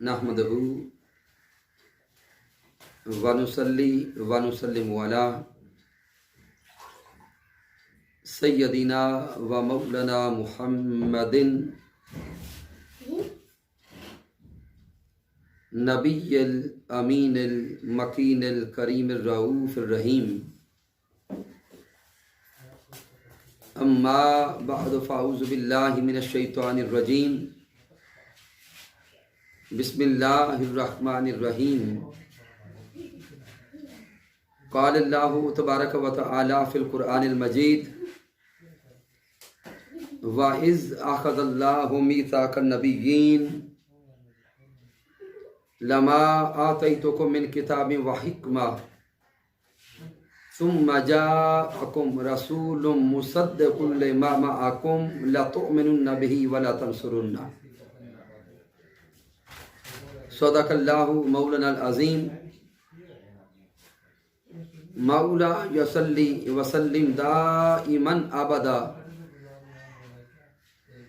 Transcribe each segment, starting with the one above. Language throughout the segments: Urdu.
نحمدہ ونصلی ونسلم علی سیدنا و مولانا محمد نبی الامین المکین الکریم الرؤوف الرحیم اما بعد فاعوذ باللہ من الشیطان الرجیم بسم اللہ الرحمن الرحیم قال اللہ تبارک و تعالی فی القرآن المجید وَإِذْ أَخَذَ اللَّهُ مِيثَاقَ النَّبِيِّينَ لَمَا آتَيْتُكُم مِّن كِتَابٍ وَحِكْمَةٍ ثُمَّ جَاءَكُمْ رَسُولٌ مُصَدِّقٌ لِّمَا مَعَكُمْ لَتُؤْمِنُنَّ بِهِ وَلَتَنصُرُنَّهُ صدق اللہ مولانا العظیم مولا یصلی وسلم دائما ابدا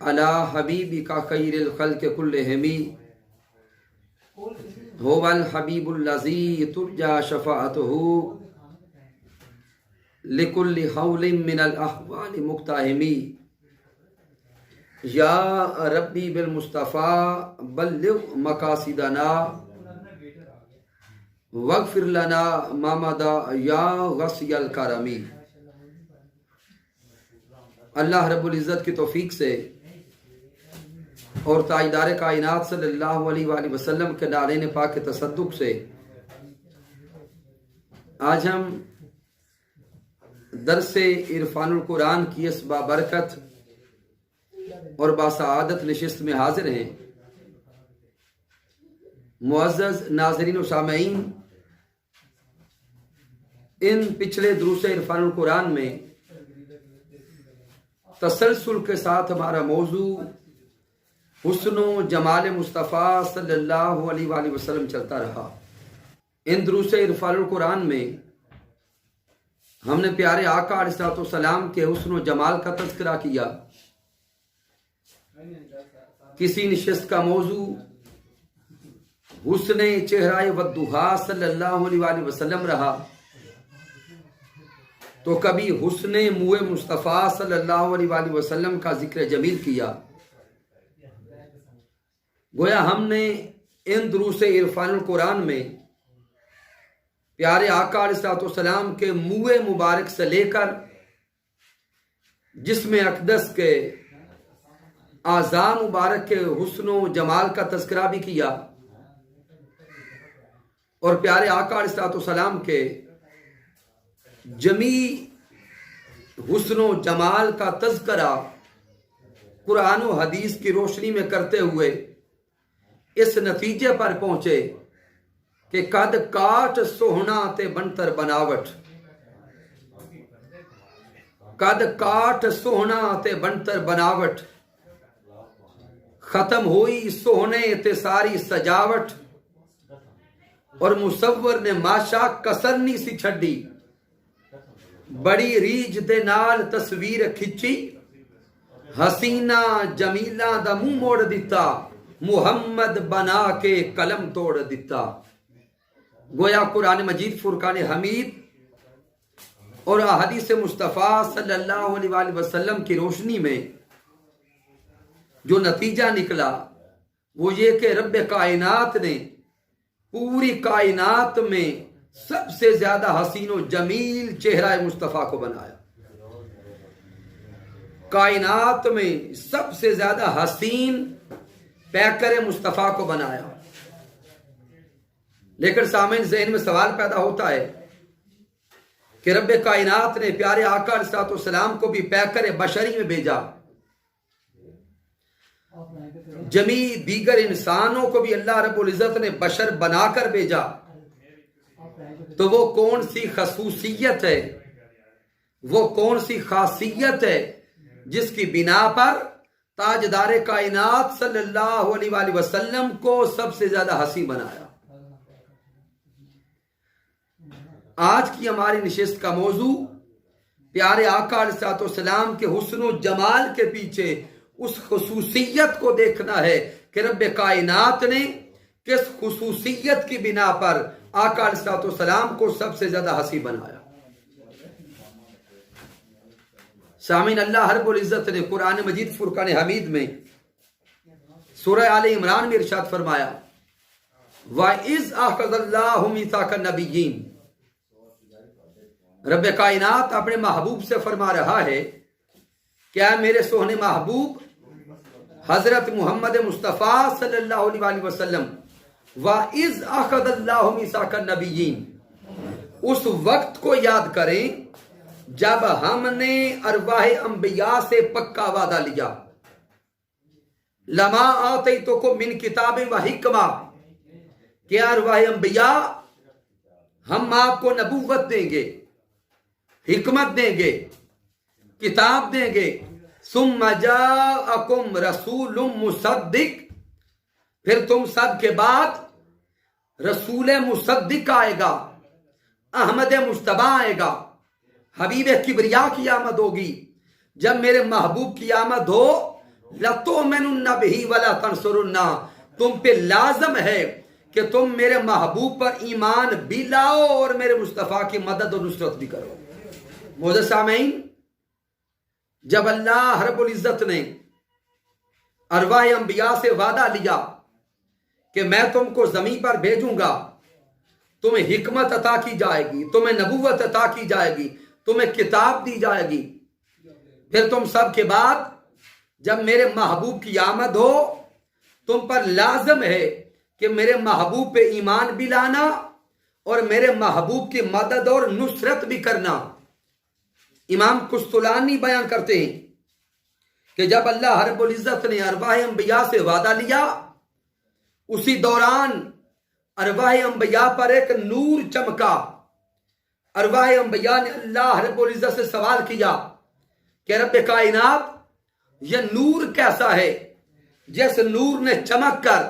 علی حبیبک خیر الخلق کلہم هو الحبیب الذی ترجى شفاعته لكل حول من الاحوال مقتحم یا ربی بالمصطفیٰ بلغ مقاصدنا واغفر لنا ما مضى یا غصی الکرمی۔ اللہ رب العزت کی توفیق سے اور تاجدار کائنات صلی اللہ علیہ وآلہ وسلم کے نارین پاک کے تصدق سے آج ہم درس عرفان القرآن کی اس بابرکت اور باسعادت نشست میں حاضر ہیں۔ معزز ناظرین و سامعین، ان پچھلے دروس عرفان القرآن میں تسلسل کے ساتھ ہمارا موضوع حسن و جمال مصطفیٰ صلی اللہ علیہ وآلہ وسلم چلتا رہا۔ ان دروس عرفان القرآن میں ہم نے پیارے آقا علیہ السلام کے حسن و جمال کا تذکرہ کیا۔ کسی نشست کا موضوع حسن چہرہ والضحیٰ صلی اللہ علیہ وآلہ وسلم رہا تو کبھی حسن منہ مصطفیٰ صلی اللہ علیہ وآلہ وسلم کا ذکر جمیل کیا۔ گویا ہم نے ان دروس عرفان القرآن میں پیارے آقا علیہ السلام کے منہ مبارک سے لے کر جسم اقدس کے اعضاء مبارک کے حسن و جمال کا تذکرہ بھی کیا، اور پیارے آقا علیہ السلام کے جمی حسن و جمال کا تذکرہ قرآن و حدیث کی روشنی میں کرتے ہوئے اس نتیجے پر پہنچے کہ قد کاٹ سوہنا تے بنتر بناوٹ، قد کاٹ سوہنا تے بنتر بناوٹ، ختم ہوئی سوہنے تے ساری سجاوٹ، اور مصور نے ماشا کسر نہیں سی چھڈی، بڑی ریج دے نال تصویر کھچی، حسینہ جمیلہ دا منہ موڑ دیتا، محمد بنا کے قلم توڑ دیتا۔ گویا قرآن مجید فرقان حمید اور احادیث مصطفیٰ صلی اللہ علیہ وآلہ وسلم کی روشنی میں جو نتیجہ نکلا وہ یہ کہ رب کائنات نے پوری کائنات میں سب سے زیادہ حسین و جمیل چہرہ مصطفیٰ کو بنایا۔ کائنات میں سب سے زیادہ حسین پیکر مصطفیٰ کو بنایا۔ لیکن سامعین، ذہن میں سوال پیدا ہوتا ہے کہ رب کائنات نے پیارے آقا علیہ السلام کو بھی پیکر بشری میں بھیجا، جمی دیگر انسانوں کو بھی اللہ رب العزت نے بشر بنا کر بھیجا، تو وہ کون سی خصوصیت ہے، وہ کون سی خاصیت ہے جس کی بنا پر تاجدار کائنات صلی اللہ علیہ وآلہ وسلم کو سب سے زیادہ حسین بنایا؟ آج کی ہماری نشست کا موضوع پیارے آقا علیہ السلام کے حسن و جمال کے پیچھے اس خصوصیت کو دیکھنا ہے کہ رب کائنات نے کس خصوصیت کی بنا پر آقا علیہ السلام کو سب سے زیادہ ہنسی بنایا؟ سامعین، اللہ رب العزت نے قرآن مجید فرقان حمید میں سورہ آل عمران میں ارشاد فرمایا وَإِذْ أَخَذَ اللَّهُ مِيثَاقَ النَّبِيِّينَ، رب کائنات اپنے محبوب سے فرما رہا ہے کیا میرے سوہنے محبوب حضرت محمد مصطفیٰ صلی اللہ علیہ وسلم وَإِذْ أَخَذَ اللَّهُ مِيثَاقَ النَّبِيِّينَ، اس وقت کو یاد کریں جب ہم نے ارواح انبیاء سے پکا وعدہ لیا لما آتیتکم من کتاب و حکمہ، کہ ارواح انبیاء ہم آپ کو نبوت دیں گے، حکمت دیں گے، کتاب دیں گے، ثم جاءکم رسول مصدق، پھر تم سب کے بعد رسول مصدق آئے گا، احمد مجتبی آئے گا، حبیب کبریا کی آمد ہوگی۔ جب میرے محبوب کی آمد ہو لَتُؤْمِنُنَّ بِهِ وَلَا تَنْصُرُنَّ، تم پہ لازم ہے کہ تم میرے محبوب پر ایمان بھی لاؤ اور میرے مصطفیٰ کی مدد و نصرت بھی کرو۔ معزز سامعین، جب اللہ رب العزت نے ارواح انبیاء سے وعدہ لیا کہ میں تم کو زمین پر بھیجوں گا، تمہیں حکمت عطا کی جائے گی، تمہیں نبوت عطا کی جائے گی، تمہیں کتاب دی جائے گی، پھر تم سب کے بعد جب میرے محبوب کی آمد ہو تم پر لازم ہے کہ میرے محبوب پہ ایمان بھی لانا اور میرے محبوب کی مدد اور نصرت بھی کرنا۔ امام قسطلانی بیان کرتے ہیں کہ جب اللہ رب العزت نے ارواح انبیاء سے وعدہ لیا، اسی دوران ارواح انبیاء پر ایک نور چمکا۔ ارواح انبیاء نے اللہ رب العزت سے سوال کیا کہ رب کائنات، یہ نور کیسا ہے جس نور نے چمک کر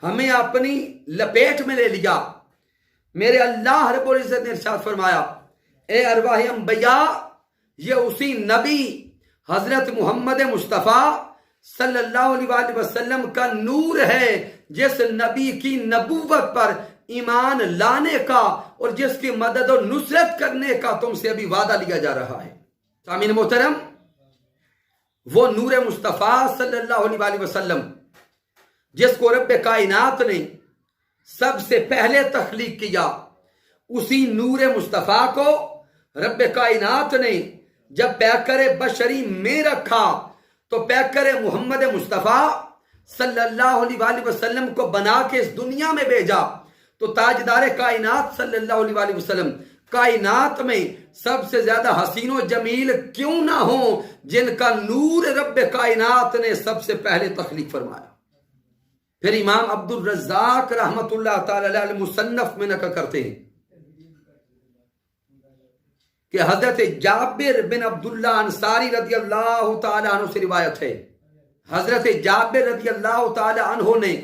ہمیں اپنی لپیٹ میں لے لیا؟ میرے اللہ رب العزت نے ارشاد فرمایا اے ارواح انبیاء، یہ اسی نبی حضرت محمد مصطفیٰ صلی اللہ علیہ وسلم کا نور ہے جس نبی کی نبوت پر ایمان لانے کا اور جس کی مدد اور نصرت کرنے کا تم سے ابھی وعدہ لیا جا رہا ہے۔ سامعین محترم، وہ نور مصطفیٰ صلی اللہ علیہ وسلم جس کو رب کائنات نے سب سے پہلے تخلیق کیا، اسی نور مصطفیٰ کو رب کائنات نے جب پیکر بشری میں رکھا تو پیکر محمد مصطفیٰ صلی اللہ علیہ وسلم کو بنا کے اس دنیا میں بھیجا، تو تاجدار کائنات صلی اللہ علیہ وسلم کائنات میں سب سے زیادہ حسین و جمیل کیوں نہ ہوں جن کا نور رب کائنات نے سب سے پہلے تخلیق فرمایا۔ پھر امام عبد الرزاق رحمت اللہ تعالی علیہ مصنف میں نقل کرتے ہیں کہ حضرت جابر بن عبداللہ انصاری رضی اللہ تعالی عنہ سے روایت ہے، حضرت جابر رضی اللہ تعالی عنہ نے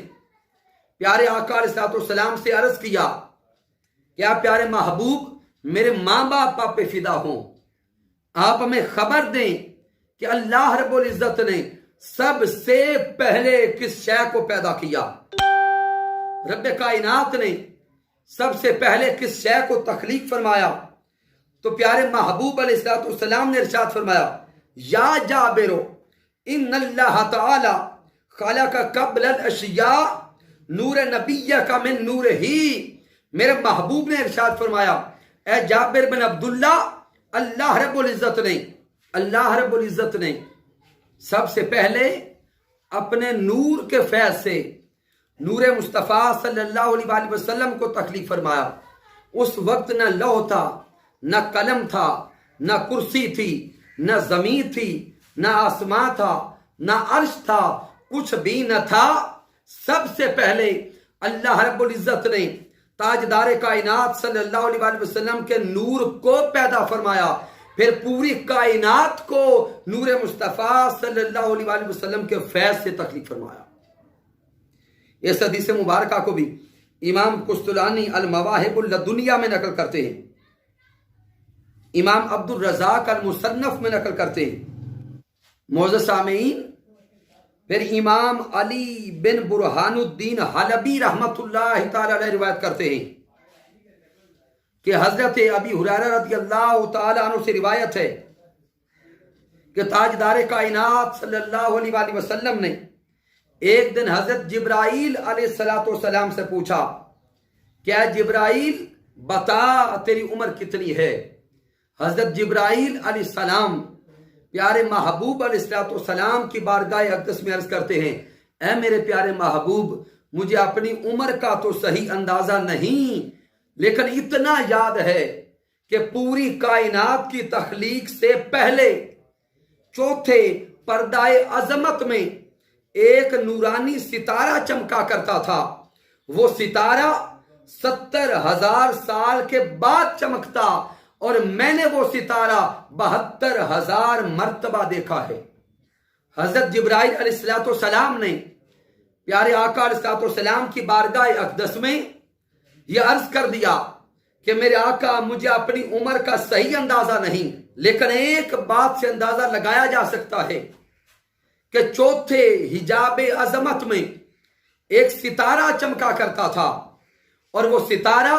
پیارے آقا علیہ السلام سے عرض کیا کہ آپ پیارے محبوب، میرے ماں باپ آپ پہ فدا ہوں، آپ ہمیں خبر دیں کہ اللہ رب العزت نے سب سے پہلے کس شے کو پیدا کیا؟ رب کائنات نے سب سے پہلے کس شے کو تخلیق فرمایا؟ تو پیارے محبوب علیہ السلام نے ارشاد فرمایا یا جابر ان اللہ تعالی خلق قبل الاشیاء نور نبی کا من نور ہی۔ میرے محبوب نے ارشاد فرمایا اے جابر بن عبداللہ، اللہ رب العزت نے سب سے پہلے اپنے نور کے فیض سے نور مصطفیٰ صلی اللہ علیہ وسلم کو تخلیق فرمایا۔ اس وقت نہ لوح تھا، نہ قلم تھا، نہ کرسی تھی، نہ زمین تھی، نہ آسمان تھا، نہ عرش تھا، کچھ بھی نہ تھا۔ سب سے پہلے اللہ رب العزت نے تاجدار کائنات صلی اللہ علیہ وسلم کے نور کو پیدا فرمایا، پھر پوری کائنات کو نور مصطفیٰ صلی اللہ علیہ وسلم کے فیض سے تخلیق فرمایا۔ اس حدیث مبارکہ کو بھی امام قسطلانی المواہب اللدنیہ میں نقل کرتے ہیں، امام عبد الرزاق المصنف میں نقل کرتے ہیں۔ معزز سامعین، پھر امام علی بن برہان الدین حلبی رحمت اللہ تعالی علیہ روایت کرتے ہیں کہ حضرت ابی ہریرہ رضی اللہ تعالی عنہ سے روایت ہے کہ تاجدار کائنات صلی اللہ علیہ وآلہ وسلم نے ایک دن حضرت جبرائیل علیہ السلام سے پوچھا کہ اے جبرائیل بتا تیری عمر کتنی ہے؟ حضرت جبرائیل علیہ السلام پیارے محبوب علیہ السلام کی بارگاہ اقدس میں عرض کرتے ہیں اے میرے پیارے محبوب مجھے اپنی عمر کا تو صحیح اندازہ نہیں، لیکن اتنا یاد ہے کہ پوری کائنات کی تخلیق سے پہلے چوتھے پردہ عظمت میں ایک نورانی ستارہ چمکا کرتا تھا، وہ ستارہ 70,000 سال کے بعد چمکتا اور میں نے وہ ستارہ 72,000 مرتبہ دیکھا ہے۔ حضرت جبرائیل علیہ السلام نے پیارے آقا علیہ السلام کی بارگاہ اقدس میں یہ عرض کر دیا کہ میرے آقا مجھے اپنی عمر کا صحیح اندازہ نہیں، لیکن ایک بات سے اندازہ لگایا جا سکتا ہے کہ چوتھے حجاب عظمت میں ایک ستارہ چمکا کرتا تھا اور وہ ستارہ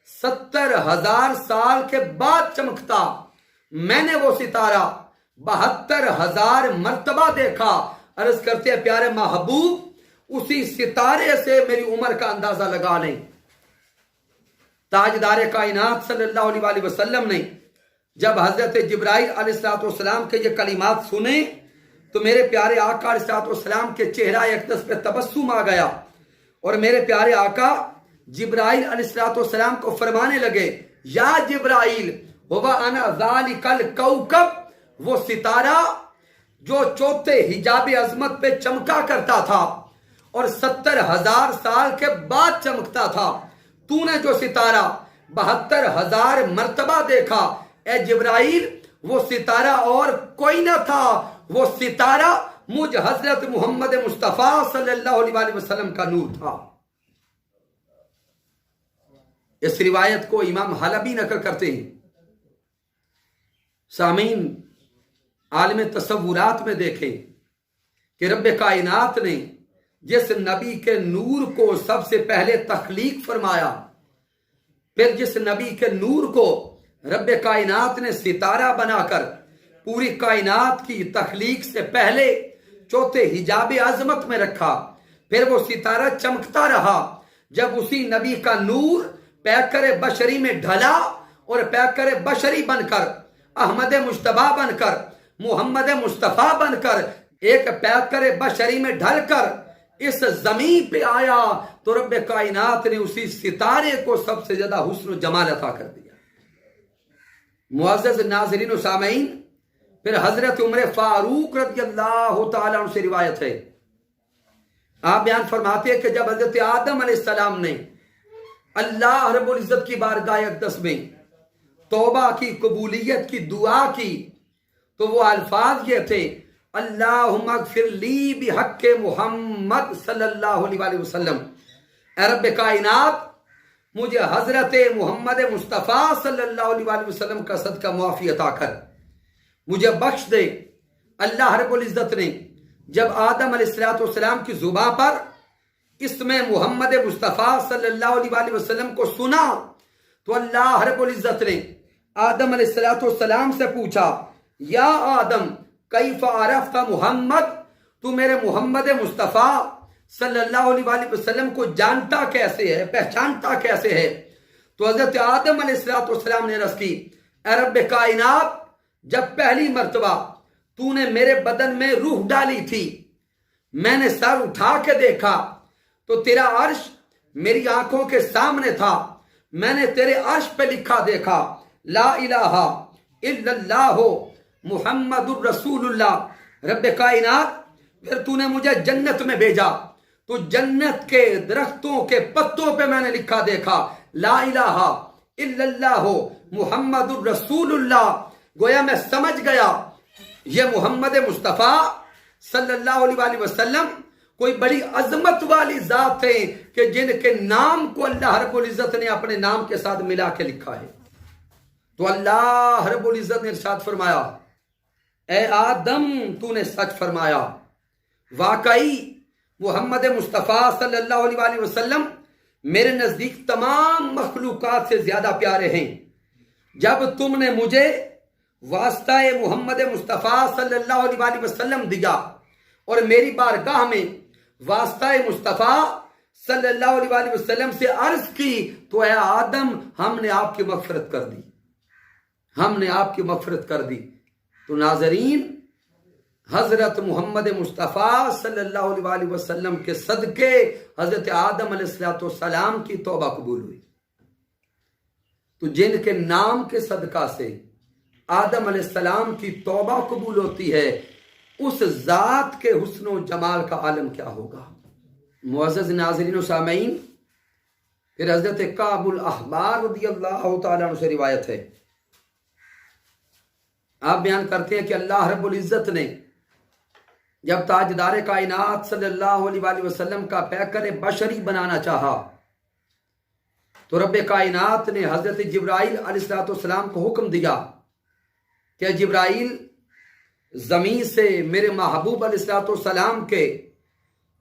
70,000 سال کے بعد چمکتا، میں نے وہ ستارہ 72,000 مرتبہ دیکھا۔ عرض کرتے ہیں پیارے محبوب اسی ستارے سے میری عمر کا اندازہ لگا لیں۔ تاجدار کائنات صلی اللہ علیہ وآلہ وسلم نے جب حضرت جبرائیل علیہ السلام کے یہ کلمات سنے تو میرے پیارے آقا علیہ السلام کے چہرہ اقدس پہ تبسم آ گیا اور میرے پیارے آقا جبرائیل علیہ السلام کو فرمانے لگے یا جبرائیل ہوا انا ذالک الکوکب، وہ ستارہ جو چوتھے حجاب عظمت پہ چمکا کرتا تھا اور 70,000 سال کے بعد چمکتا تھا، تو نے جو ستارہ 72,000 مرتبہ دیکھا اے جبرائیل وہ ستارہ اور کوئی نہ تھا، وہ ستارہ مجھ حضرت محمد مصطفیٰ صلی اللہ علیہ وآلہ وسلم کا نور تھا۔ اس روایت کو امام حلبی نقل کرتے ہیں۔ سامعین عالم تصورات میں دیکھیں کہ رب کائنات نے جس نبی کے نور کو سب سے پہلے تخلیق فرمایا، پھر جس نبی کے نور کو رب کائنات نے ستارہ بنا کر پوری کائنات کی تخلیق سے پہلے چوتھے حجاب عظمت میں رکھا، پھر وہ ستارہ چمکتا رہا، جب اسی نبی کا نور پیکر بشری میں ڈھلا اور پیکر بشری بن کر احمد مجتبی بن کر محمد مصطفیٰ بن کر ایک پیکر بشری میں ڈھل کر اس زمین پہ آیا تو رب کائنات نے اسی ستارے کو سب سے زیادہ حسن و جمال عطا کر دیا۔ معزز ناظرین و سامعین، پھر حضرت عمر فاروق رضی اللہ تعالیٰ عنہ سے روایت ہے، آپ بیان فرماتے ہیں کہ جب حضرت آدم علیہ السلام نے اللہ رب العزت کی بارگاہ اقدس میں توبہ کی قبولیت کی دعا کی تو وہ الفاظ یہ تھے اللہم اغفر لی بحق محمد صلی اللہ علیہ وآلہ وسلم، اے رب کائنات مجھے حضرت محمد مصطفیٰ صلی اللہ علیہ وآلہ وسلم کا صدقہ معافی عطا کر، مجھے بخش دے۔ اللہ رب العزت نے جب آدم علیہ السلام کی زبان پر اس میں محمد مصطفیٰ صلی اللہ علیہ وآلہ وسلم کو سنا تو اللہ رب العزت نے آدم علیہ السلام سے پوچھا یا آدم کیف عرفت محمد، تو میرے محمد مصطفیٰ صلی اللہ علیہ وآلہ وسلم کو جانتا کیسے ہے، پہچانتا کیسے ہے؟ تو حضرت آدم علیہ السلام نے عرض کی اے رب کائنات جب پہلی مرتبہ تو نے میرے بدن میں روح ڈالی تھی، میں نے سر اٹھا کے دیکھا تو تیرا عرش میری آنکھوں کے سامنے تھا، میں نے تیرے عرش پہ لکھا دیکھا لا الہ الا اللہ محمد الرسول اللہ۔ رب کائنات پھر تو نے مجھے جنت میں بھیجا تو جنت کے درختوں کے پتوں پہ میں نے لکھا دیکھا لا الہ الا اللہ محمد الرسول اللہ۔ گویا میں سمجھ گیا یہ محمد مصطفیٰ صلی اللہ علیہ وآلہ وسلم کوئی بڑی عظمت والی ذات ہے کہ جن کے نام کو اللہ رب العزت نے اپنے نام کے ساتھ ملا کے لکھا ہے۔ تو اللہ رب العزت نے ارشاد فرمایا اے آدم تو نے سچ فرمایا، واقعی محمد مصطفیٰ صلی اللہ علیہ وآلہ وسلم میرے نزدیک تمام مخلوقات سے زیادہ پیارے ہیں۔ جب تم نے مجھے واسطہ محمد مصطفیٰ صلی اللہ علیہ وآلہ وسلم دیا اور میری بارگاہ میں واسطہ مصطفیٰ صلی اللہ علیہ وآلہ وسلم سے عرض کی تو اے آدم ہم نے آپ کی مغفرت کر دی، ہم نے آپ کی مغفرت کر دی۔ تو ناظرین، حضرت محمد مصطفیٰ صلی اللہ علیہ وآلہ وسلم کے صدقے حضرت آدم علیہ السلام کی توبہ قبول ہوئی۔ تو جن کے نام کے صدقہ سے آدم علیہ السلام کی توبہ قبول ہوتی ہے، اس ذات کے حسن و جمال کا عالم کیا ہوگا۔ معزز ناظرین و سامعین، پھر حضرت کعب الاحبار رضی اللہ تعالیٰ عنہ سے روایت ہے، آپ بیان کرتے ہیں کہ اللہ رب العزت نے جب تاجدار کائنات صلی اللہ علیہ وآلہ وسلم کا پیکر بشری بنانا چاہا تو رب کائنات نے حضرت جبرائیل علیہ السلام کو حکم دیا کہ جبرائیل زمین سے میرے محبوب علیہ السلام کے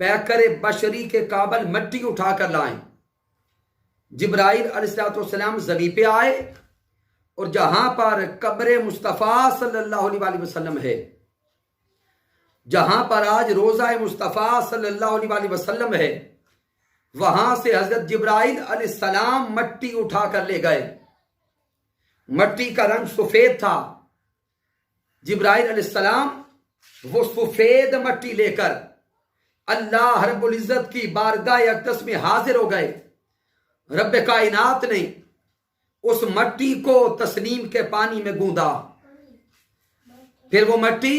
پیکر بشری کے قابل مٹی اٹھا کر لائیں۔ جبرائیل علیہ السلام زمین پہ آئے اور جہاں پر قبر مصطفیٰ صلی اللہ علیہ وآلہ وسلم ہے، جہاں پر آج روضہ مصطفیٰ صلی اللہ علیہ وآلہ وسلم ہے، وہاں سے حضرت جبرائیل علیہ السلام مٹی اٹھا کر لے گئے۔ مٹی کا رنگ سفید تھا۔ جبرائیل علیہ السلام وہ سفید مٹی لے کر اللہ رب العزت کی بارگاہ اقدس میں حاضر ہو گئے۔ رب کائنات نے اس مٹی کو تسنیم کے پانی میں گوندا، پھر وہ مٹی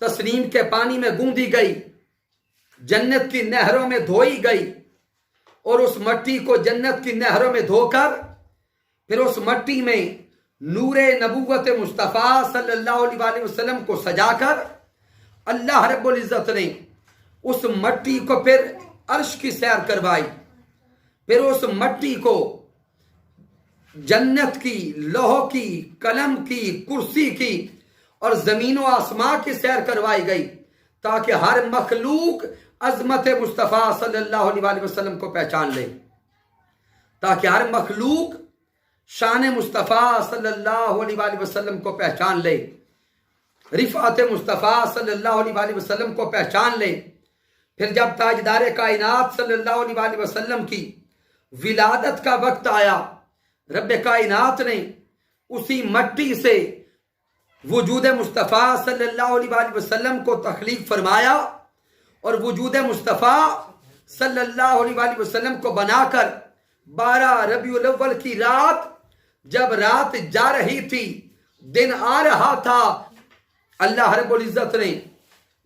تسنیم کے پانی میں گوندی گئی، جنت کی نہروں میں دھوئی گئی، اور اس مٹی کو جنت کی نہروں میں دھو کر پھر اس مٹی میں نور نبوت مصطفیٰ صلی اللہ علیہ وآلہ وسلم کو سجا کر اللہ رب العزت نے اس مٹی کو پھر عرش کی سیر کروائی، پھر اس مٹی کو جنت کی، لوح کی، قلم کی، کرسی کی اور زمین و آسمان کی سیر کروائی گئی تاکہ ہر مخلوق عظمت مصطفیٰ صلی اللہ علیہ وآلہ وسلم کو پہچان لے، تاکہ ہر مخلوق شان مصطفیٰ صلی اللہ علیہ وآلہ وسلم کو پہچان لے، رفعت مصطفیٰ صلی اللہ علیہ وآلہ وسلم کو پہچان لے۔ پھر جب تاجدار کائنات صلی اللہ علیہ وآلہ وسلم کی ولادت کا وقت آیا، رب کائنات نے اسی مٹی سے وجود مصطفیٰ صلی اللہ علیہ وآلہ وسلم کو تخلیق فرمایا اور وجود مصطفیٰ صلی اللہ علیہ وآلہ وسلم کو بنا کر 12 ربیع الاول کی رات، جب رات جا رہی تھی دن آ رہا تھا، اللہ رب العزت نے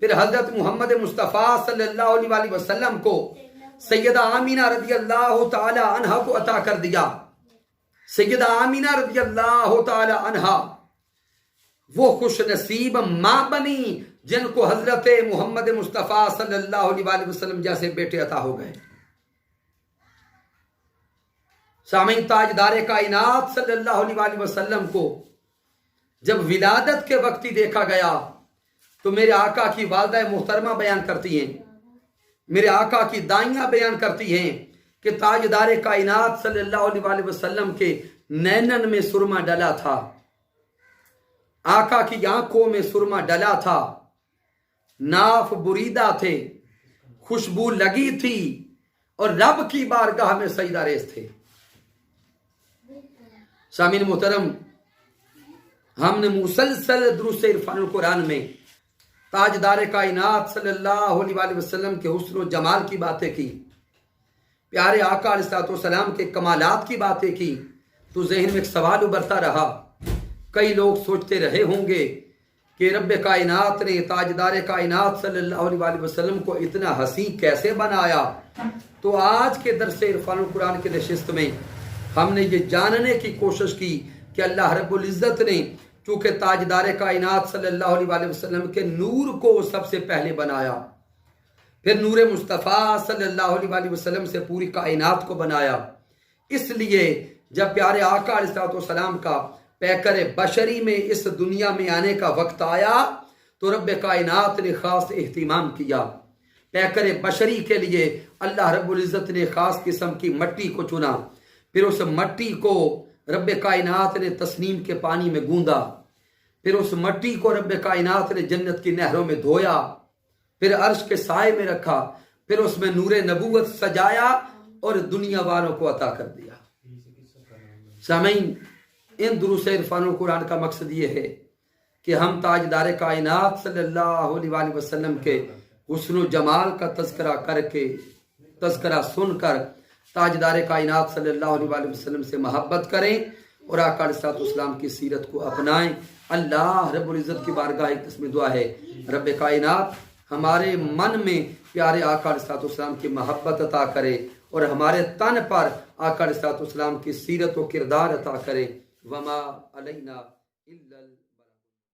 پھر حضرت محمد مصطفیٰ صلی اللہ علیہ وآلہ وسلم کو سیدہ آمینہ رضی اللہ تعالی عنہ کو عطا کر دیا۔ سیدہ آمینہ رضی اللہ تعالی عنہ وہ خوش نصیب ماں بنی جن کو حضرت محمد مصطفیٰ صلی اللہ علیہ وآلہ وسلم جیسے بیٹے عطا ہو گئے۔ سامعین، تاجدار کائنات صلی اللہ علیہ وآلہ وسلم کو جب ولادت کے وقت ہی دیکھا گیا تو میرے آقا کی والدہ محترمہ بیان کرتی ہیں، میرے آقا کی دائیاں بیان کرتی ہیں کہ تاجدار کائنات صلی اللہ علیہ وآلہ وسلم کے نینن میں سرما ڈلا تھا، آقا کی آنکھوں میں سرما ڈلا تھا، ناف بریدہ تھے، خوشبو لگی تھی اور رب کی بارگاہ میں سجدہ ریز تھے۔ سامعین محترم، ہم نے مسلسل دروس عرفان القرآن میں تاجدار کائنات صلی اللہ علیہ وآلہ وسلم کے حسن و جمال کی باتیں کی، پیارے آقا علیہ السلام کے کمالات کی باتیں کی، تو ذہن میں ایک سوال ابھرتا رہا۔ کئی لوگ سوچتے رہے ہوں گے کہ رب کائنات نے تاجدار کائنات صلی اللہ علیہ وآلہ وسلم کو اتنا حسین کیسے بنایا؟ تو آج کے درس عرفان القرآن کے نشست میں ہم نے یہ جاننے کی کوشش کی کہ اللہ رب العزت نے چونکہ تاجدار کائنات صلی اللہ علیہ وآلہ وسلم کے نور کو سب سے پہلے بنایا، پھر نور مصطفیٰ صلی اللہ علیہ وآلہ وسلم سے پوری کائنات کو بنایا، اس لیے جب پیارے آقا علیہ السلام کا پیکر بشری میں اس دنیا میں آنے کا وقت آیا تو رب کائنات نے خاص اہتمام کیا. پیکر بشری کے لیے اللہ رب العزت نے خاص قسم کی مٹی کو چنا. پھر اس مٹی کو رب کائنات نے تسنیم کے پانی میں گوندا. پھر اس مٹی کو رب کائنات نے جنت کی نہروں میں دھویا. پھر عرش کے سائے میں رکھا. پھر اس میں نور نبوت سجایا اور دنیا والوں کو عطا کر دیا. سامعین، ان دروس عرفان القرآن کا مقصد یہ ہے کہ ہم تاجدار کائنات صلی اللہ علیہ وآلہ وسلم کے حسن و جمال کا تذکرہ سن کر تاجدار کائنات صلی اللہ علیہ وآلہ وسلم سے محبت کریں اور آقا علیہ الصلوۃ والسلام کی سیرت کو اپنائیں. اللہ رب العزت کی بارگاہ ایک قسم دعا ہے، رب کائنات ہمارے من میں پیارے آقا علیہ الصلوۃ والسلام کی محبت عطا کرے اور ہمارے تن پر آقا علیہ الصلوۃ والسلام کی سیرت و کردار عطا کرے. وما علینا الا